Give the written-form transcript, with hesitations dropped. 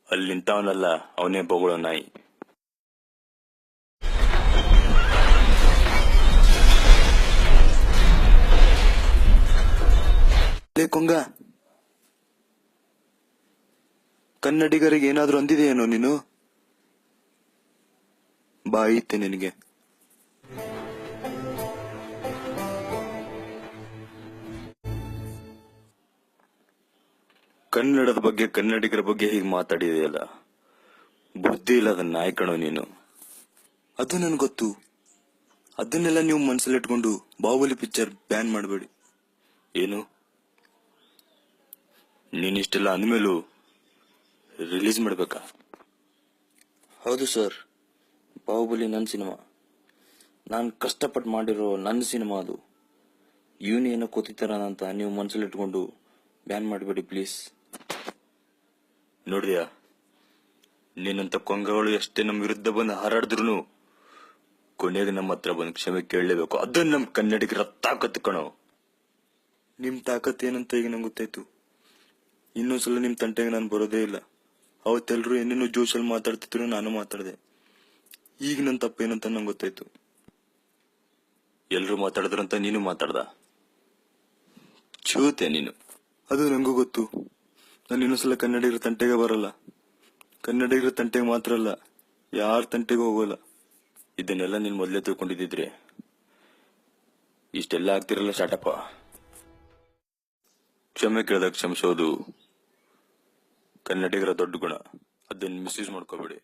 ಅಲ್ಲಿ ನಿಂತವನಲ್ಲ ಅವನೇ ಬೊಗಳೋ ನಾಯಿ. ಕೊಂಗ, ಕನ್ನಡಿಗರಿಗೆ ಏನಾದ್ರೂ ಅಂದಿದೆಯೇನೋ ನೀನು? ಬಾಯಿತ್ತೆ ನಿನಗೆ. ಕನ್ನಡದ ಬಗ್ಗೆ ಕನ್ನಡಿಗರ ಬಗ್ಗೆ ಹೀಗೆ ಮಾತಾಡಿದೆಯಲ್ಲ, ಬುದ್ಧಿ ಇಲ್ಲದ ನಾಯಿ ಕಣೋ ನೀನು. ಅದು ನನ್ಗೆ ಗೊತ್ತು. ಅದನ್ನೆಲ್ಲ ನೀವು ಮನಸ್ಸಲ್ಲಿಟ್ಕೊಂಡು ಬಾಹುಬಲಿ ಪಿಕ್ಚರ್ ಬ್ಯಾನ್ ಮಾಡಬೇಡಿ. ಏನು, ನೀನಿಷ್ಟೆಲ್ಲ ಅಂದ್ಮೇಲೂ ರಿಲೀಸ್ ಮಾಡ್ಬೇಕಾ? ಹೌದು ಸರ್, ಬಾಹುಬಲಿ ನನ್ನ ಸಿನಿಮಾ. ನಾನು ಕಷ್ಟಪಟ್ಟು ಮಾಡಿರೋ ನನ್ನ ಸಿನಿಮಾ ಅದು. ಏನೋ ಕೂತಿತ್ತಾರಂತ ನೀವು ಮನಸ್ಸಲ್ಲಿಟ್ಕೊಂಡು ಬ್ಯಾನ್ ಮಾಡಬೇಡಿ ಪ್ಲೀಸ್. ನೋಡಿದ್ಯಾ, ನೀನಂತ ಕೊಂಗಗಳು ಎಷ್ಟೇ ನಮ್ಮ ವಿರುದ್ಧ ಬಂದು ಹಾರಾಡಿದ್ರು ಕೊನೆಗೆ ನಮ್ಮ ಹತ್ರ ಬಂದು ಕ್ಷಮೆ ಕೇಳಲೇಬೇಕು. ಅದನ್ನ ನಮ್ಮ ಕನ್ನಡಿಗರ ತಾಕತ್ತು ಕಣೋ. ನಿಮ್ ತಾಕತ್ ಏನಂತ ಈಗ ನಂಗೆ ಗೊತ್ತಾಯ್ತು. ಇನ್ನೊಂದ್ಸಲ ನಿಮ್ ತಂಟೆಗೆ ನಾನು ಬರೋದೇ ಇಲ್ಲ. ಅವತ್ತೆಲ್ರು ಏನೇನೋ ಜೋಶಲ್ಲಿ ಮಾತಾಡ್ತಿದ್ರು, ನಾನು ಮಾತಾಡಿದೆ. ಈಗ ನನ್ನ ತಪ್ಪೇನಂತ ನಂಗೆ ಗೊತ್ತಾಯ್ತು. ಎಲ್ರು ಮಾತಾಡಿದ್ರಂತ ನೀನು ಮಾತಾಡ್ದ. ಚೂತೆ ನೀನು. ಅದು ನಂಗೂ ಗೊತ್ತು. ನಾನು ಇನ್ನೊಂದ್ಸಲ ಕನ್ನಡಿಗರ ತಂಟೆಗೆ ಬರಲ್ಲ. ಕನ್ನಡಿಗರ ತಂಟೆಗೆ ಮಾತ್ರ ಅಲ್ಲ, ಯಾರ ತಂಟೆಗೂ ಹೋಗೋಲ್ಲ. ಇದನ್ನೆಲ್ಲ ನೀನ್ ಮೊದಲೇ ತಿಳ್ಕೊಂಡಿದ್ರೆ ಇಷ್ಟೆಲ್ಲ ಆಗ್ತಿರಲ್ಲ. ಶಾಟಪ್ಪ. ಕ್ಷಮೆ ಕೇಳಿದಾಗ ಕ್ಷಮಿಸೋದು ಕನ್ನಡಿಗರ ದೊಡ್ಡ ಗುಣ. ಅದನ್ನ ಮಿಸ್ಯೂಸ್ ಮಾಡ್ಕೋಬೇಡಿ.